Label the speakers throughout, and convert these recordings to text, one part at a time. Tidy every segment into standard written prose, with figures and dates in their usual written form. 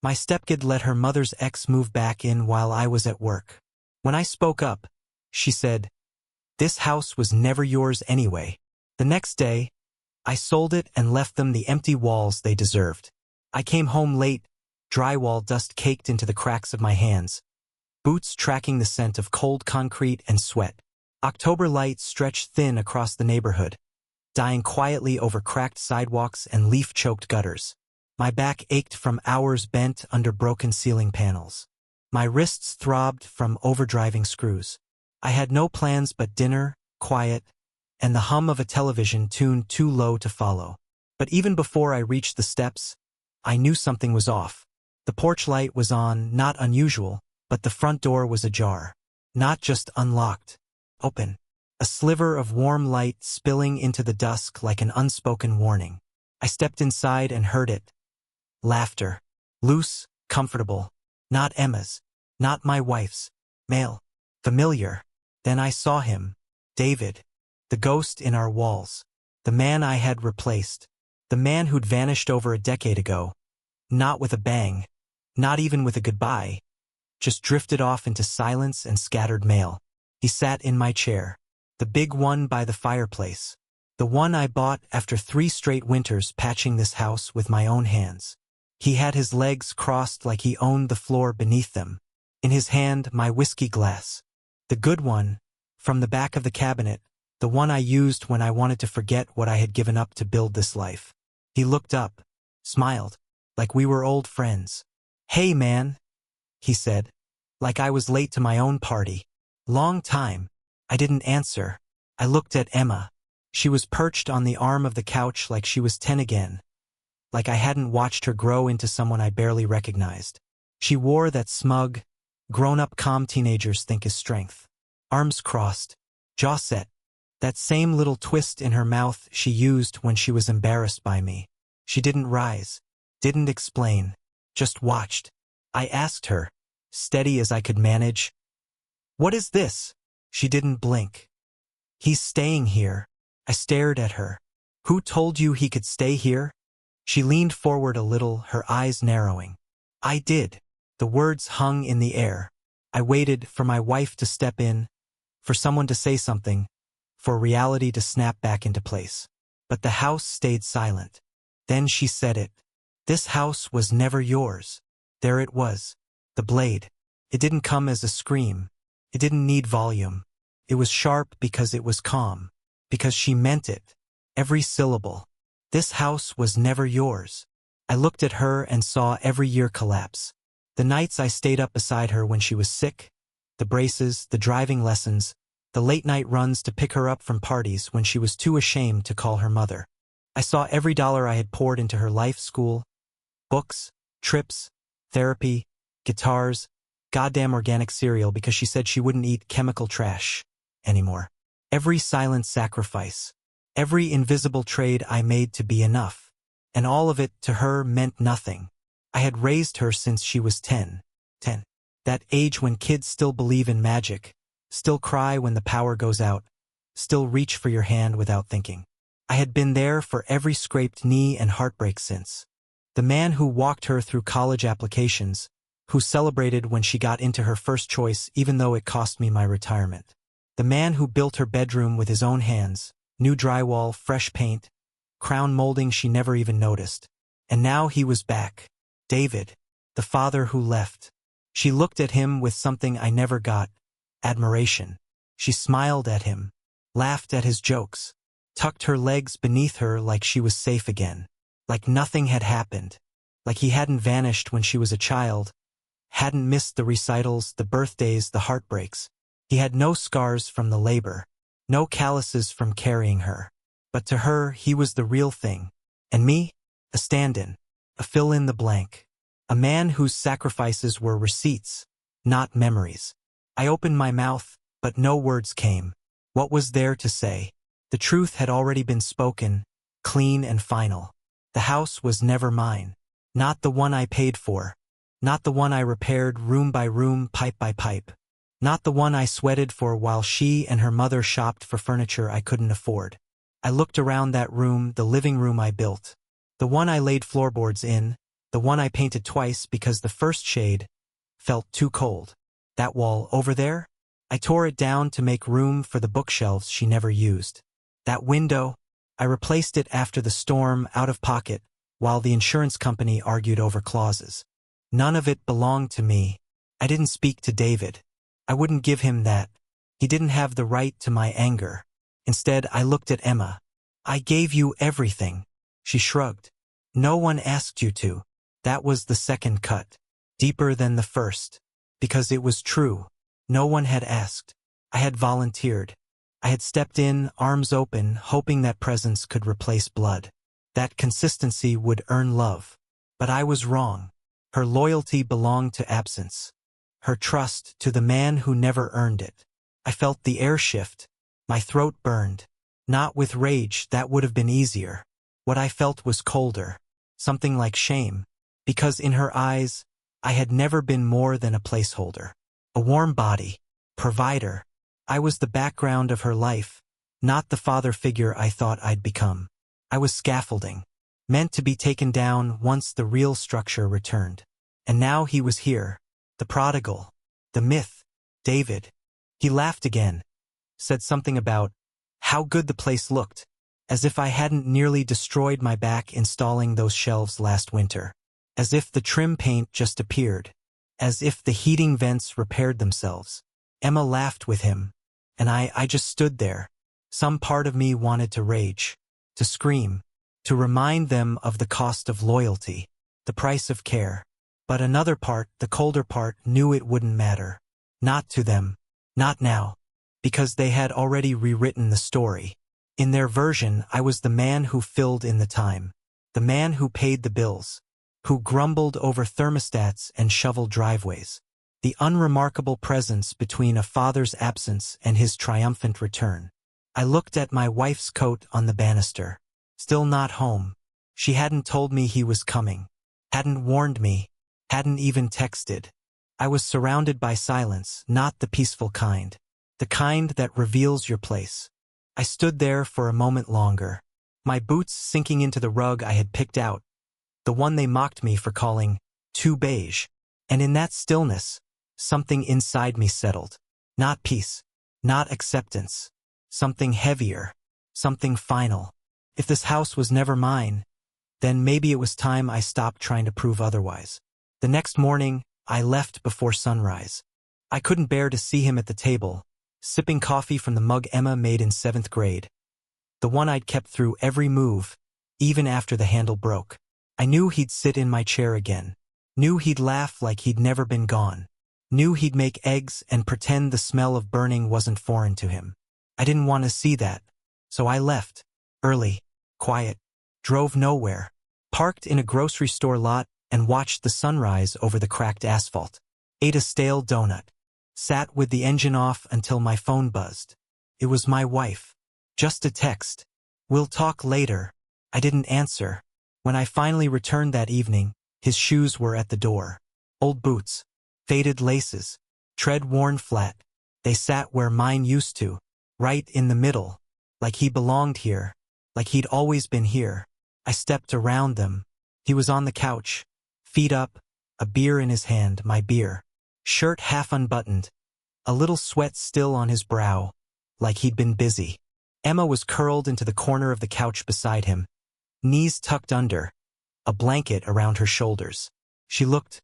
Speaker 1: My stepkid let her mother's ex move back in while I was at work. When I spoke up, she said, "This house was never yours anyway." The next day, I sold it and left them the empty walls they deserved. I came home late, drywall dust caked into the cracks of my hands, boots tracking the scent of cold concrete and sweat. October light stretched thin across the neighborhood, dying quietly over cracked sidewalks and leaf-choked gutters. My back ached from hours bent under broken ceiling panels. My wrists throbbed from overdriving screws. I had no plans but dinner, quiet, and the hum of a television tuned too low to follow. But even before I reached the steps, I knew something was off. The porch light was on, not unusual, but the front door was ajar. Not just unlocked, open. A sliver of warm light spilling into the dusk like an unspoken warning. I stepped inside and heard it. Laughter. Loose, comfortable. Not Emma's. Not my wife's. Male. Familiar. Then I saw him. David. The ghost in our walls. The man I had replaced. The man who'd vanished over a decade ago. Not with a bang. Not even with a goodbye. Just drifted off into silence and scattered mail. He sat in my chair. The big one by the fireplace. The one I bought after 3 straight winters patching this house with my own hands. He had his legs crossed like he owned the floor beneath them. In his hand, my whiskey glass. The good one, from the back of the cabinet, the one I used when I wanted to forget what I had given up to build this life. He looked up, smiled, like we were old friends. "Hey man," he said, like I was late to my own party. Long time. I didn't answer. I looked at Emma. She was perched on the arm of the couch like she was 10 again. Like I hadn't watched her grow into someone I barely recognized. She wore that smug, grown-up calm teenagers think is strength. Arms crossed, jaw set, that same little twist in her mouth she used when she was embarrassed by me. She didn't rise, didn't explain, just watched. I asked her, steady as I could manage, "What is this?" She didn't blink. "He's staying here." I stared at her. "Who told you he could stay here?" She leaned forward a little, her eyes narrowing. "I did." The words hung in the air. I waited for my wife to step in, for someone to say something, for reality to snap back into place. But the house stayed silent. Then she said it. "This house was never yours." There it was. The blade. It didn't come as a scream. It didn't need volume. It was sharp because it was calm. Because she meant it. Every syllable. This house was never yours. I looked at her and saw every year collapse. The nights I stayed up beside her when she was sick, the braces, the driving lessons, the late-night runs to pick her up from parties when she was too ashamed to call her mother. I saw every dollar I had poured into her life, school, books, trips, therapy, guitars, goddamn organic cereal because she said she wouldn't eat chemical trash anymore. Every silent sacrifice. Every invisible trade I made to be enough. And all of it to her meant nothing. I had raised her since she was 10. That age when kids still believe in magic, still cry when the power goes out, still reach for your hand without thinking. I had been there for every scraped knee and heartbreak since. The man who walked her through college applications, who celebrated when she got into her first choice even though it cost me my retirement. The man who built her bedroom with his own hands, new drywall, fresh paint, crown molding she never even noticed. And now he was back. David, the father who left. She looked at him with something I never got, admiration. She smiled at him, laughed at his jokes, tucked her legs beneath her like she was safe again, like nothing had happened, like he hadn't vanished when she was a child, hadn't missed the recitals, the birthdays, the heartbreaks. He had no scars from the labor, no calluses from carrying her. But to her, he was the real thing. And me? A stand-in, a fill-in-the-blank. A man whose sacrifices were receipts, not memories. I opened my mouth, but no words came. What was there to say? The truth had already been spoken, clean and final. The house was never mine. Not the one I paid for. Not the one I repaired room by room, pipe by pipe. Not the one I sweated for while she and her mother shopped for furniture I couldn't afford. I looked around that room, the living room I built. The one I laid floorboards in, The one I painted twice because the first shade felt too cold. That wall over there? I tore it down to make room for the bookshelves she never used. That window? I replaced it after the storm out of pocket while the insurance company argued over clauses. None of it belonged to me. I didn't speak to David. I wouldn't give him that. He didn't have the right to my anger. Instead, I looked at Emma. I gave you everything. She shrugged. No one asked you to. That was the second cut. Deeper than the first. Because it was true. No one had asked. I had volunteered. I had stepped in, arms open, hoping that presence could replace blood. That consistency would earn love. But I was wrong. Her loyalty belonged to absence. Her trust to the man who never earned it. I felt the air shift. My throat burned. Not with rage, that would have been easier. What I felt was colder. Something like shame. Because in her eyes, I had never been more than a placeholder. A warm body. Provider. I was the background of her life, not the father figure I thought I'd become. I was scaffolding. Meant to be taken down once the real structure returned. And now he was here. The prodigal. The myth. David. He laughed again. Said something about how good the place looked, as if I hadn't nearly destroyed my back installing those shelves last winter. As if the trim paint just appeared. As if the heating vents repaired themselves. Emma laughed with him. And I just stood there. Some part of me wanted to rage. To scream. To remind them of the cost of loyalty. The price of care. But another part, the colder part, knew it wouldn't matter. Not to them. Not now. Because they had already rewritten the story. In their version, I was the man who filled in the time. The man who paid the bills. Who grumbled over thermostats and shoveled driveways. The unremarkable presence between a father's absence and his triumphant return. I looked at my wife's coat on the banister. Still not home. She hadn't told me he was coming. Hadn't warned me. Hadn't even texted. I was surrounded by silence, not the peaceful kind. The kind that reveals your place. I stood there for a moment longer. My boots sinking into the rug I had picked out. The one they mocked me for calling too beige. And in that stillness, something inside me settled. Not peace. Not acceptance. Something heavier. Something final. If this house was never mine, then maybe it was time I stopped trying to prove otherwise. The next morning, I left before sunrise. I couldn't bear to see him at the table, sipping coffee from the mug Emma made in 7th grade. The one I'd kept through every move, even after the handle broke. I knew he'd sit in my chair again. Knew he'd laugh like he'd never been gone. Knew he'd make eggs and pretend the smell of burning wasn't foreign to him. I didn't want to see that, so I left. Early. Quiet. Drove nowhere. Parked in a grocery store lot and watched the sunrise over the cracked asphalt. Ate a stale donut. Sat with the engine off until my phone buzzed. It was my wife. Just a text. We'll talk later. I didn't answer. When I finally returned that evening, his shoes were at the door. Old boots. Faded laces. Tread worn flat. They sat where mine used to. Right in the middle. Like he belonged here. Like he'd always been here. I stepped around them. He was on the couch. Feet up. A beer in his hand, my beer. Shirt half unbuttoned. A little sweat still on his brow. Like he'd been busy. Emma was curled into the corner of the couch beside him. Knees tucked under. A blanket around her shoulders. She looked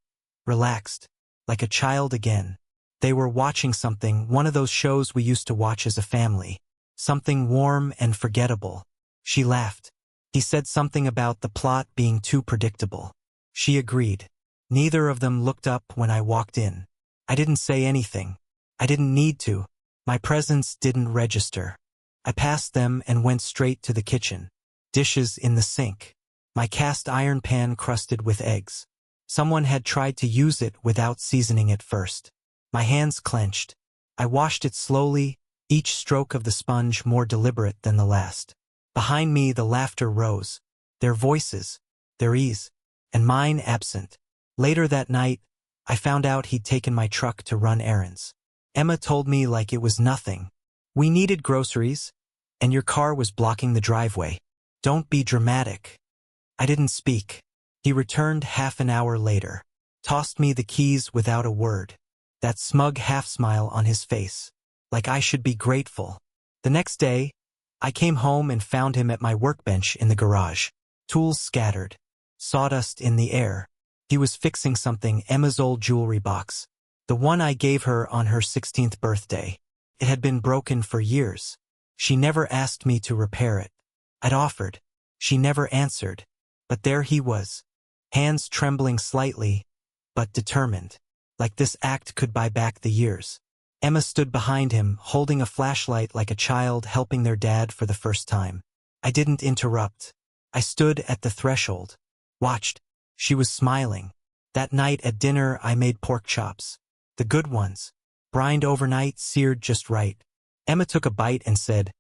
Speaker 1: relaxed. Like a child again. They were watching something, one of those shows we used to watch as a family. Something warm and forgettable. She laughed. He said something about the plot being too predictable. She agreed. Neither of them looked up when I walked in. I didn't say anything. I didn't need to. My presence didn't register. I passed them and went straight to the kitchen. Dishes in the sink. My cast iron pan crusted with eggs. Someone had tried to use it without seasoning it first. My hands clenched. I washed it slowly, each stroke of the sponge more deliberate than the last. Behind me the laughter rose. Their voices, their ease, and mine absent. Later that night, I found out he'd taken my truck to run errands. Emma told me like it was nothing. We needed groceries, and your car was blocking the driveway. Don't be dramatic. I didn't speak. He returned half an hour later, tossed me the keys without a word, that smug half-smile on his face, like I should be grateful. The next day, I came home and found him at my workbench in the garage, tools scattered, sawdust in the air. He was fixing something, Emma's old jewelry box, the one I gave her on her 16th birthday. It had been broken for years. She never asked me to repair it. I'd offered. She never answered. But there he was, hands trembling slightly, but determined, like this act could buy back the years. Emma stood behind him, holding a flashlight like a child helping their dad for the first time. I didn't interrupt. I stood at the threshold, watched. She was smiling. That night at dinner I made pork chops. The good ones. Brined overnight, seared just right. Emma took a bite and said,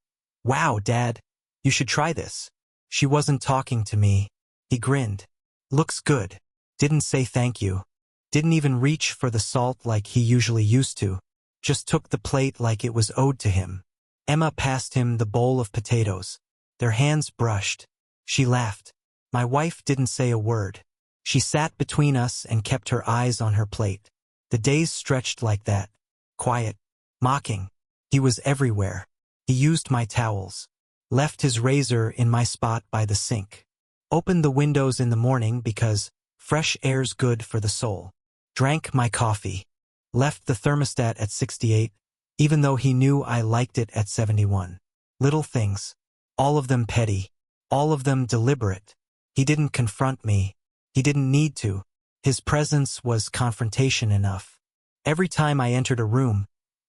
Speaker 1: "Wow, Dad, you should try this." She wasn't talking to me. He grinned. "Looks good." Didn't say thank you. Didn't even reach for the salt like he usually used to. Just took the plate like it was owed to him. Emma passed him the bowl of potatoes. Their hands brushed. She laughed. My wife didn't say a word. She sat between us and kept her eyes on her plate. The days stretched like that. Quiet. Mocking. He was everywhere. He used my towels. Left his razor in my spot by the sink. Opened the windows in the morning because fresh air's good for the soul. Drank my coffee. Left the thermostat at 68, even though he knew I liked it at 71. Little things. All of them petty. All of them deliberate. He didn't confront me. He didn't need to. His presence was confrontation enough. Every time I entered a room,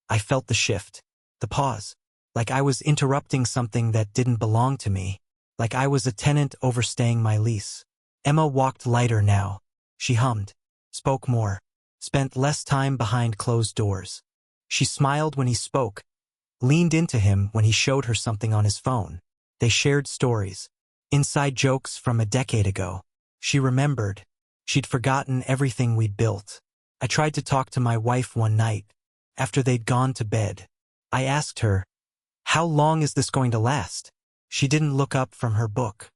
Speaker 1: I felt the shift, the pause, like I was interrupting something that didn't belong to me, like I was a tenant overstaying my lease. Emma walked lighter now. She hummed, spoke more, spent less time behind closed doors. She smiled when he spoke, leaned into him when he showed her something on his phone. They shared stories, inside jokes from a decade ago. She remembered. She'd forgotten everything we'd built. I tried to talk to my wife one night, after they'd gone to bed. I asked her, "How long is this going to last?" She didn't look up from her book.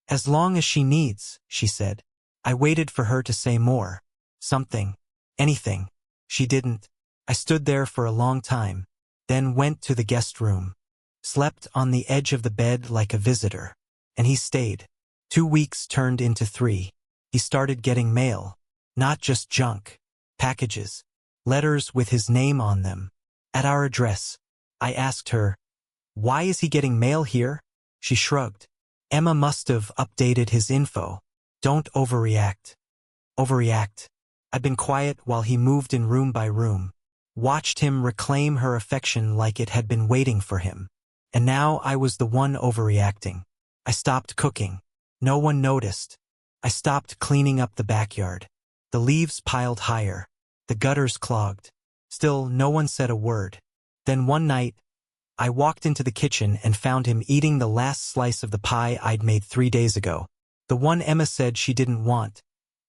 Speaker 1: "As long as she needs," she said. I waited for her to say more. Something. Anything. She didn't. I stood there for a long time, then went to the guest room. Slept on the edge of the bed like a visitor. And he stayed. 2 weeks turned into 3. He started getting mail. Not just junk. Packages. Letters with his name on them. At our address. I asked her, "Why is he getting mail here?" She shrugged. Emma must have updated his info. Don't overreact. Overreact. I'd been quiet while he moved in room by room. Watched him reclaim her affection like it had been waiting for him. And now I was the one overreacting. I stopped cooking. No one noticed. I stopped cleaning up the backyard. The leaves piled higher. The gutters clogged. Still, no one said a word. Then one night, I walked into the kitchen and found him eating the last slice of the pie I'd made 3 days ago. The one Emma said she didn't want,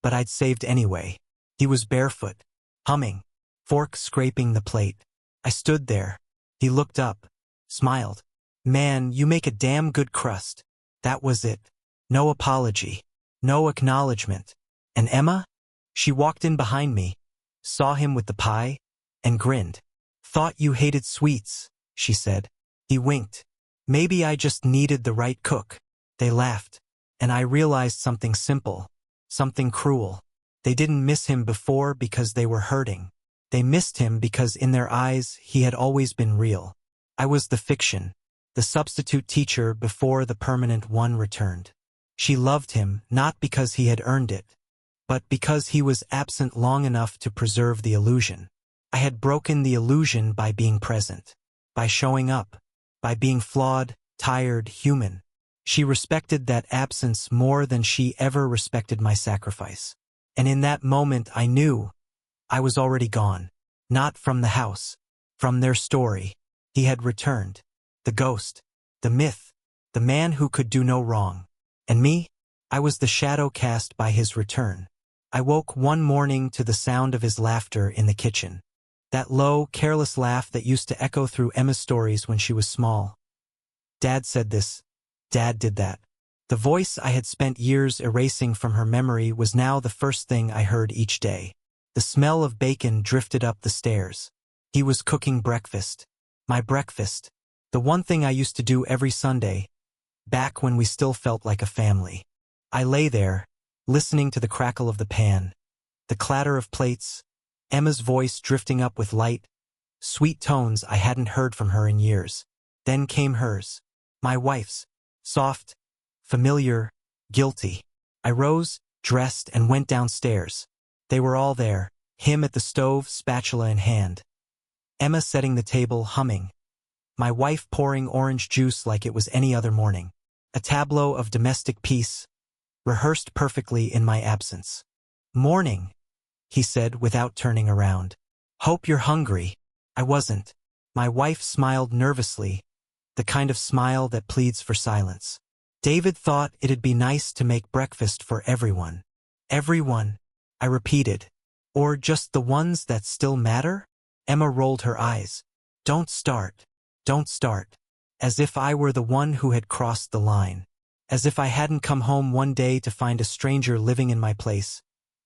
Speaker 1: but I'd saved anyway. He was barefoot, humming, fork scraping the plate. I stood there. He looked up, smiled. "Man, you make a damn good crust." That was it. No apology. No acknowledgement. And Emma? She walked in behind me, saw him with the pie, and grinned. "Thought you hated sweets," she said. He winked. Maybe I just needed the right cook. They laughed. And I realized something simple. Something cruel. They didn't miss him before because they were hurting. They missed him because in their eyes he had always been real. I was the fiction. The substitute teacher before the permanent one returned. She loved him not because he had earned it, but because he was absent long enough to preserve the illusion. I had broken the illusion by being present, by showing up, by being flawed, tired, human. She respected that absence more than she ever respected my sacrifice. And in that moment I knew I was already gone. Not from the house, from their story. He had returned. The ghost, the myth, the man who could do no wrong. And me? I was the shadow cast by his return. I woke one morning to the sound of his laughter in the kitchen. That low, careless laugh that used to echo through Emma's stories when she was small. "Dad said this. Dad did that." The voice I had spent years erasing from her memory was now the first thing I heard each day. The smell of bacon drifted up the stairs. He was cooking breakfast. My breakfast. The one thing I used to do every Sunday, back when we still felt like a family. I lay there, listening to the crackle of the pan, the clatter of plates, Emma's voice drifting up with light, sweet tones I hadn't heard from her in years. Then came hers, my wife's, soft, familiar, guilty. I rose, dressed, and went downstairs. They were all there, him at the stove, spatula in hand. Emma setting the table, humming. My wife pouring orange juice like it was any other morning. A tableau of domestic peace, rehearsed perfectly in my absence. "Morning," he said without turning around. "Hope you're hungry." I wasn't. My wife smiled nervously, the kind of smile that pleads for silence. "David thought it'd be nice to make breakfast for everyone." "Everyone," I repeated. "Or just the ones that still matter?" Emma rolled her eyes. "Don't start. Don't start." As if I were the one who had crossed the line. As if I hadn't come home one day to find a stranger living in my place,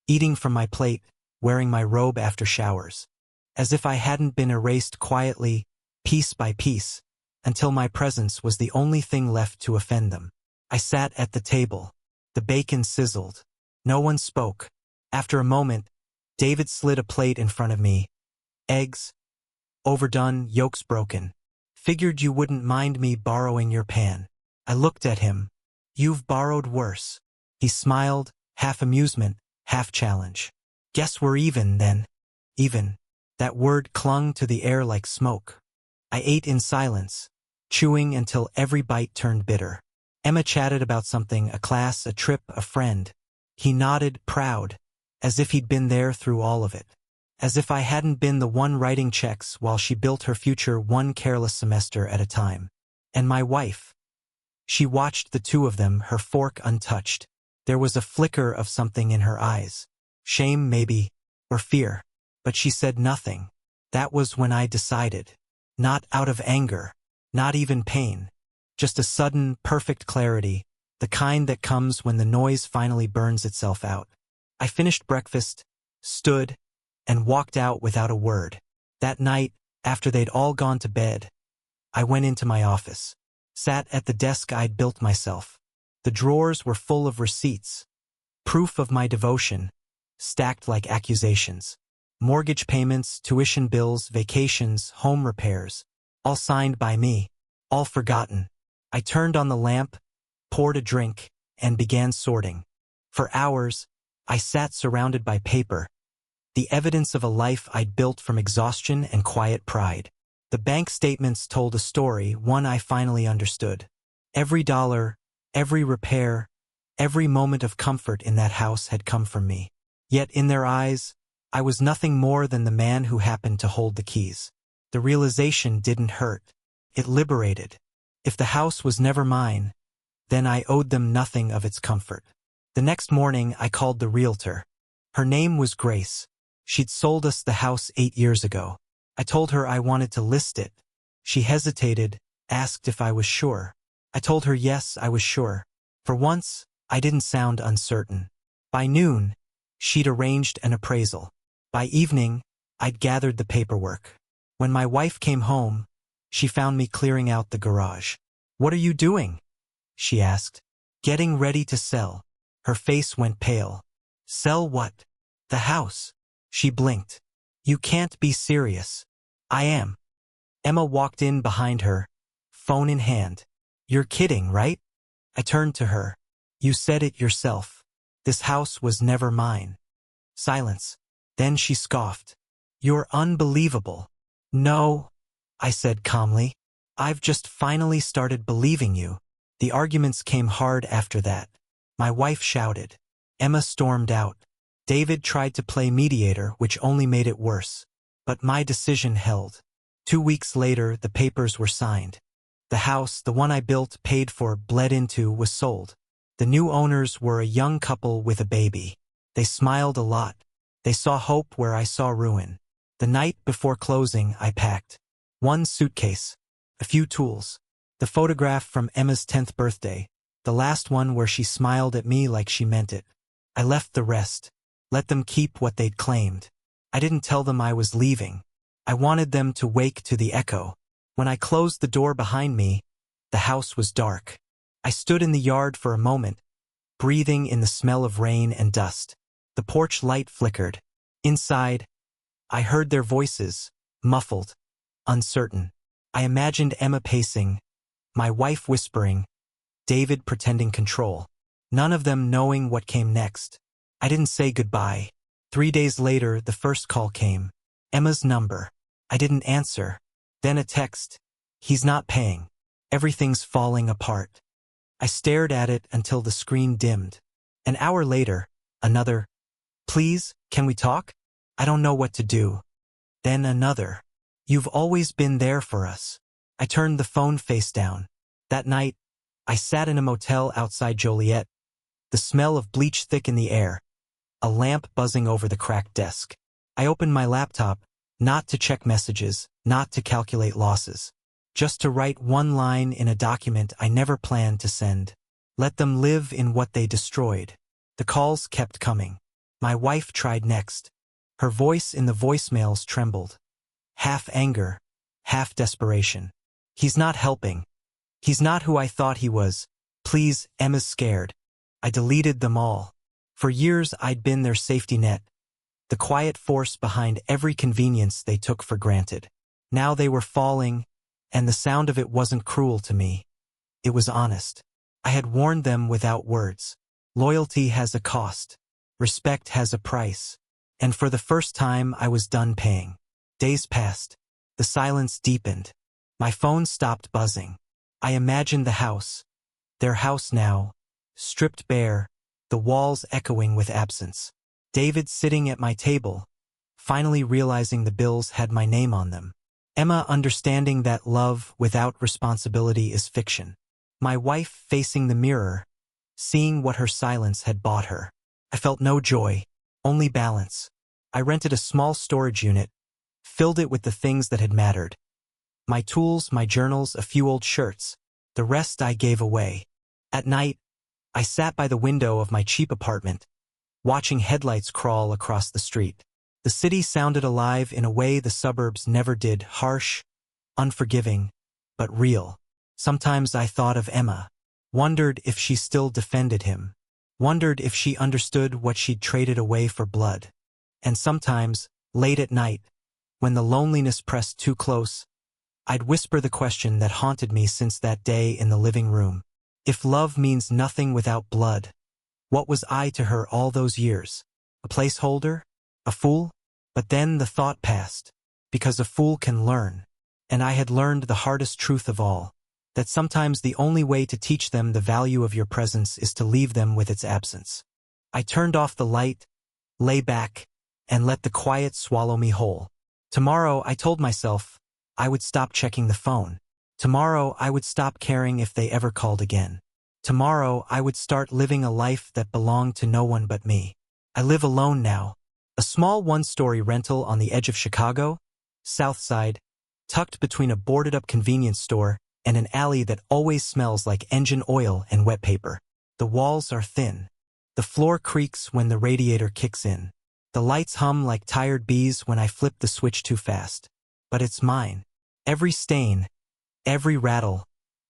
Speaker 1: eating from my plate, wearing my robe after showers. As if I hadn't been erased quietly, piece by piece, until my presence was the only thing left to offend them. I sat at the table. The bacon sizzled. No one spoke. After a moment, David slid a plate in front of me. "Eggs. Overdone, yolks broken. Figured you wouldn't mind me borrowing your pan." I looked at him. "You've borrowed worse." He smiled, half amusement, half challenge. "Guess we're even, then." Even. That word clung to the air like smoke. I ate in silence, chewing until every bite turned bitter. Emma chatted about something, a class, a trip, a friend. He nodded, proud, as if he'd been there through all of it. As if I hadn't been the one writing checks while she built her future one careless semester at a time. And my wife. She watched the two of them, her fork untouched. There was a flicker of something in her eyes. Shame, maybe, or fear. But she said nothing. That was when I decided. Not out of anger. Not even pain. Just a sudden, perfect clarity, the kind that comes when the noise finally burns itself out. I finished breakfast, stood, and walked out without a word. That night, after they'd all gone to bed, I went into my office. Sat at the desk I'd built myself. The drawers were full of receipts. Proof of my devotion, stacked like accusations. Mortgage payments, tuition bills, vacations, home repairs. All signed by me. All forgotten. I turned on the lamp, poured a drink, and began sorting. For hours, I sat surrounded by paper. The evidence of a life I'd built from exhaustion and quiet pride. The bank statements told a story, one I finally understood. Every dollar, every repair, every moment of comfort in that house had come from me. Yet in their eyes, I was nothing more than the man who happened to hold the keys. The realization didn't hurt. It liberated. If the house was never mine, then I owed them nothing of its comfort. The next morning, I called the realtor. Her name was Grace. She'd sold us the house 8 years ago. I told her I wanted to list it. She hesitated, asked if I was sure. I told her yes, I was sure. For once, I didn't sound uncertain. By noon, she'd arranged an appraisal. By evening, I'd gathered the paperwork. When my wife came home, she found me clearing out the garage. "What are you doing?" she asked. "Getting ready to sell." Her face went pale. "Sell what?" "The house." She blinked. "You can't be serious." "I am." Emma walked in behind her, phone in hand. "You're kidding, right?" I turned to her. "You said it yourself. This house was never mine." Silence. Then she scoffed. "You're unbelievable." "No," I said calmly. "I've just finally started believing you." The arguments came hard after that. My wife shouted. Emma stormed out. David tried to play mediator, which only made it worse. But my decision held. 2 weeks later, the papers were signed. The house, the one I built, paid for, bled into, was sold. The new owners were a young couple with a baby. They smiled a lot. They saw hope where I saw ruin. The night before closing, I packed. 1 suitcase. A few tools. The photograph from Emma's 10th birthday. The last one where she smiled at me like she meant it. I left the rest. Let them keep what they'd claimed. I didn't tell them I was leaving. I wanted them to wake to the echo. When I closed the door behind me, the house was dark. I stood in the yard for a moment, breathing in the smell of rain and dust. The porch light flickered. Inside, I heard their voices, muffled, uncertain. I imagined Emma pacing, my wife whispering, David pretending control. None of them knowing what came next. I didn't say goodbye. 3 days later, the first call came. Emma's number. I didn't answer. Then a text. He's not paying. Everything's falling apart. I stared at it until the screen dimmed. An hour later, another. Please, can we talk? I don't know what to do. Then another. You've always been there for us. I turned the phone face down. That night, I sat in a motel outside Joliet. The smell of bleach thick in the air. A lamp buzzing over the cracked desk. I opened my laptop, not to check messages, not to calculate losses. Just to write one line in a document I never planned to send. Let them live in what they destroyed. The calls kept coming. My wife tried next. Her voice in the voicemails trembled. Half anger, half desperation. He's not helping. He's not who I thought he was. Please, Emma's scared. I deleted them all. For years I'd been their safety net. The quiet force behind every convenience they took for granted. Now they were falling, and the sound of it wasn't cruel to me. It was honest. I had warned them without words. Loyalty has a cost. Respect has a price. And for the first time I was done paying. Days passed. The silence deepened. My phone stopped buzzing. I imagined the house. Their house now. Stripped bare, the walls echoing with absence. David sitting at my table, finally realizing the bills had my name on them. Emma understanding that love without responsibility is fiction. My wife facing the mirror, seeing what her silence had bought her. I felt no joy, only balance. I rented a small storage unit, filled it with the things that had mattered. My tools, my journals, a few old shirts. The rest I gave away. At night, I sat by the window of my cheap apartment, watching headlights crawl across the street. The city sounded alive in a way the suburbs never did, harsh, unforgiving, but real. Sometimes I thought of Emma, wondered if she still defended him, wondered if she understood what she'd traded away for blood. And sometimes, late at night, when the loneliness pressed too close, I'd whisper the question that haunted me since that day in the living room. If love means nothing without blood, what was I to her all those years? A placeholder? A fool? But then the thought passed, because a fool can learn. And I had learned the hardest truth of all, that sometimes the only way to teach them the value of your presence is to leave them with its absence. I turned off the light, lay back, and let the quiet swallow me whole. Tomorrow, I told myself, I would stop checking the phone. Tomorrow, I would stop caring if they ever called again. Tomorrow, I would start living a life that belonged to no one but me. I live alone now. A small one-story rental on the edge of Chicago, South Side, tucked between a boarded-up convenience store and an alley that always smells like engine oil and wet paper. The walls are thin. The floor creaks when the radiator kicks in. The lights hum like tired bees when I flip the switch too fast. But it's mine. Every stain, every rattle,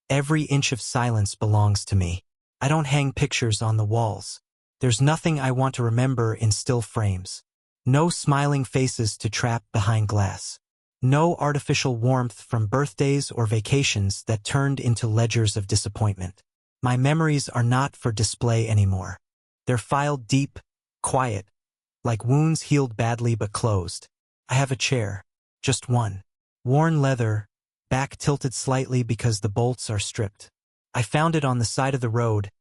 Speaker 1: every inch of silence belongs to me. I don't hang pictures on the walls. There's nothing I want to remember in still frames. No smiling faces to trap behind glass. No artificial warmth from birthdays or vacations that turned into ledgers of disappointment. My memories are not for display anymore. They're filed deep, quiet, like wounds healed badly but closed. I have a chair. Just one. Worn leather, back tilted slightly because the bolts are stripped. I found it on the side of the road,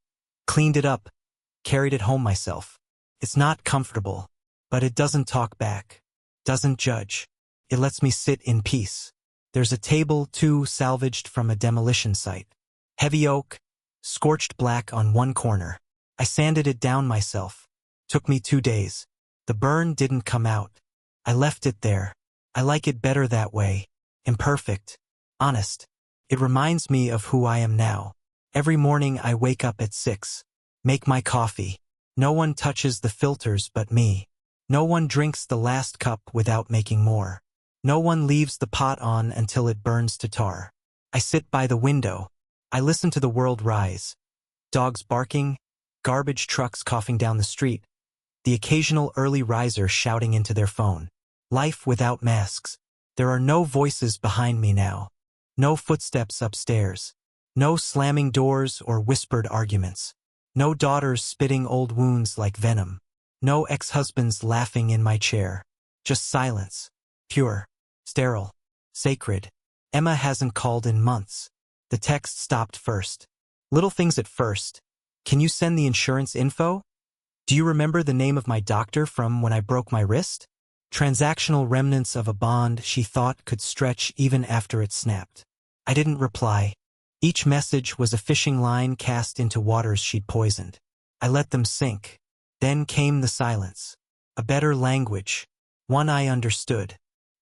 Speaker 1: cleaned it up, carried it home myself. It's not comfortable, but it doesn't talk back, doesn't judge. It lets me sit in peace. There's a table, too, salvaged from a demolition site. Heavy oak, scorched black on one corner. I sanded it down myself. Took me 2 days. The burn didn't come out. I left it there. I like it better that way. Imperfect. Honest. It reminds me of who I am now. Every morning I wake up at 6, make my coffee. No one touches the filters but me. No one drinks the last cup without making more. No one leaves the pot on until it burns to tar. I sit by the window. I listen to the world rise. Dogs barking, garbage trucks coughing down the street, the occasional early riser shouting into their phone. Life without masks. There are no voices behind me now. No footsteps upstairs. No slamming doors or whispered arguments. No daughters spitting old wounds like venom. No ex-husbands laughing in my chair. Just silence. Pure. Sterile. Sacred. Emma hasn't called in months. The text stopped first. Little things at first. Can you send the insurance info? Do you remember the name of my doctor from when I broke my wrist? Transactional remnants of a bond she thought could stretch even after it snapped. I didn't reply. Each message was a fishing line cast into waters she'd poisoned. I let them sink. Then came the silence. A better language. One I understood.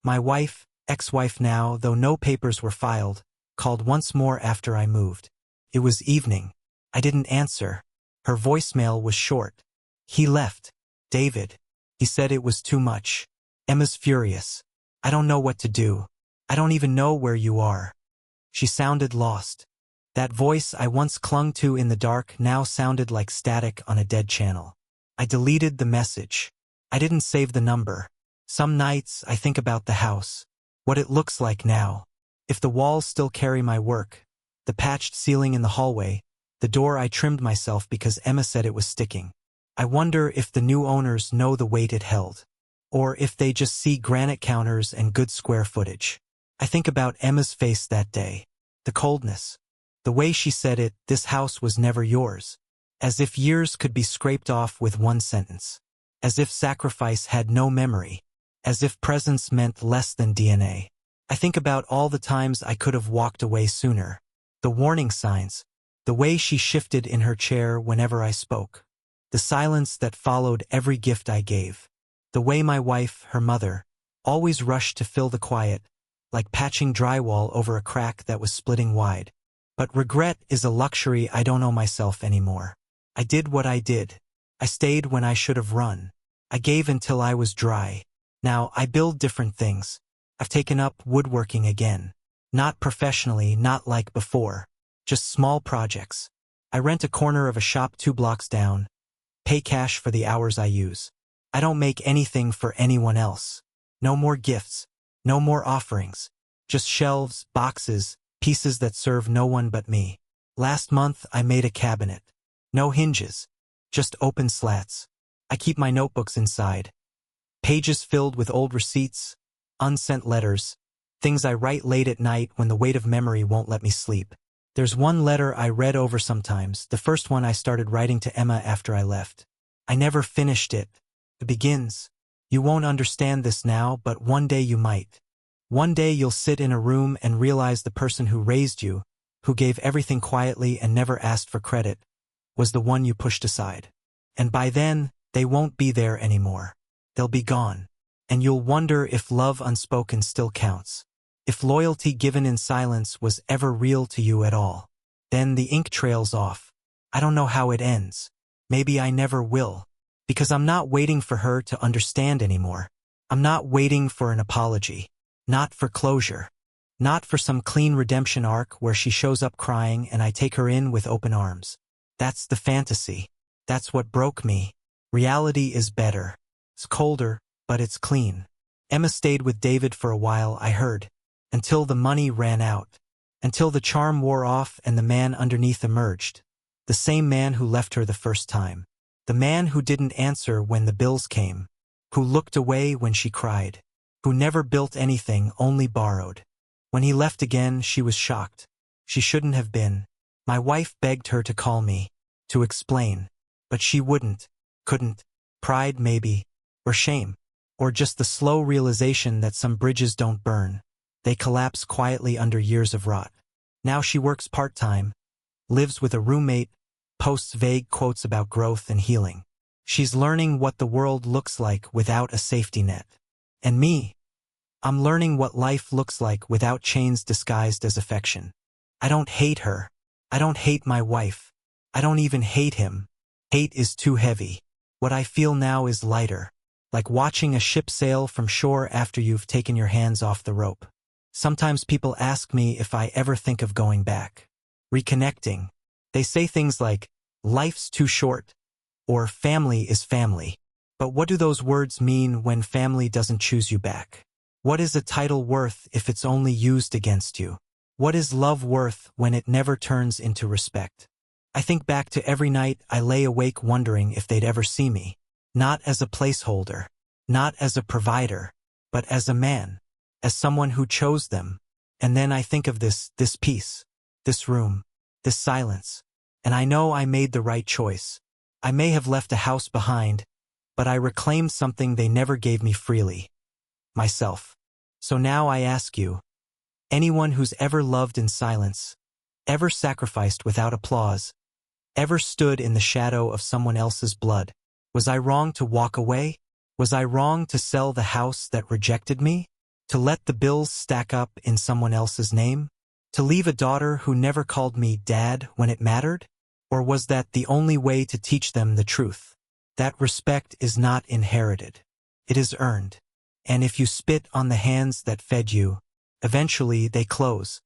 Speaker 1: My wife, ex-wife now, though no papers were filed, called once more after I moved. It was evening. I didn't answer. Her voicemail was short. He left. David. He said it was too much. Emma's furious. I don't know what to do. I don't even know where you are. She sounded lost. That voice I once clung to in the dark now sounded like static on a dead channel. I deleted the message. I didn't save the number. Some nights I think about the house. What it looks like now. If the walls still carry my work. The patched ceiling in the hallway. The door I trimmed myself because Emma said it was sticking. I wonder if the new owners know the weight it held. Or if they just see granite counters and good square footage. I think about Emma's face that day. The coldness. The way she said it, this house was never yours. As if years could be scraped off with one sentence. As if sacrifice had no memory. As if presence meant less than DNA. I think about all the times I could have walked away sooner. The warning signs. The way she shifted in her chair whenever I spoke. The silence that followed every gift I gave. The way my wife, her mother, always rushed to fill the quiet, like patching drywall over a crack that was splitting wide. But regret is a luxury I don't owe myself anymore. I did what I did. I stayed when I should have run. I gave until I was dry. Now I build different things. I've taken up woodworking again. Not professionally, not like before. Just small projects. I rent a corner of a shop 2 blocks down. Pay cash for the hours I use. I don't make anything for anyone else. No more gifts. No more offerings. Just shelves, boxes, pieces that serve no one but me. Last month I made a cabinet. No hinges. Just open slats. I keep my notebooks inside. Pages filled with old receipts, unsent letters, things I write late at night when the weight of memory won't let me sleep. There's one letter I read over sometimes, the first one I started writing to Emma after I left. I never finished it. It begins, "You won't understand this now, but one day you might. One day you'll sit in a room and realize the person who raised you, who gave everything quietly and never asked for credit, was the one you pushed aside. And by then, they won't be there anymore. They'll be gone. And you'll wonder if love unspoken still counts. If loyalty given in silence was ever real to you at all." Then the ink trails off. I don't know how it ends. Maybe I never will. Because I'm not waiting for her to understand anymore. I'm not waiting for an apology. Not for closure. Not for some clean redemption arc where she shows up crying and I take her in with open arms. That's the fantasy. That's what broke me. Reality is better. It's colder, but it's clean. Emma stayed with David for a while, I heard. Until the money ran out. Until the charm wore off and the man underneath emerged. The same man who left her the first time. The man who didn't answer when the bills came. Who looked away when she cried. Who never built anything, only borrowed. When he left again, she was shocked. She shouldn't have been. My wife begged her to call me. To explain. But she wouldn't. Couldn't. Pride, maybe. Or shame. Or just the slow realization that some bridges don't burn. They collapse quietly under years of rot. Now she works part-time. Lives with a roommate. Posts vague quotes about growth and healing. She's learning what the world looks like without a safety net. And me? I'm learning what life looks like without chains disguised as affection. I don't hate her. I don't hate my wife. I don't even hate him. Hate is too heavy. What I feel now is lighter, like watching a ship sail from shore after you've taken your hands off the rope. Sometimes people ask me if I ever think of going back. Reconnecting. They say things like, life's too short, or family is family. But what do those words mean when family doesn't choose you back? What is a title worth if it's only used against you? What is love worth when it never turns into respect? I think back to every night I lay awake wondering if they'd ever see me. Not as a placeholder, not as a provider, but as a man, as someone who chose them. And then I think of this peace, this room, this silence, and I know I made the right choice. I may have left a house behind, but I reclaimed something they never gave me freely. Myself. So now I ask you, anyone who's ever loved in silence, ever sacrificed without applause, ever stood in the shadow of someone else's blood, was I wrong to walk away? Was I wrong to sell the house that rejected me? To let the bills stack up in someone else's name? To leave a daughter who never called me dad when it mattered? Or was that the only way to teach them the truth? That respect is not inherited. It is earned. And if you spit on the hands that fed you, eventually they close.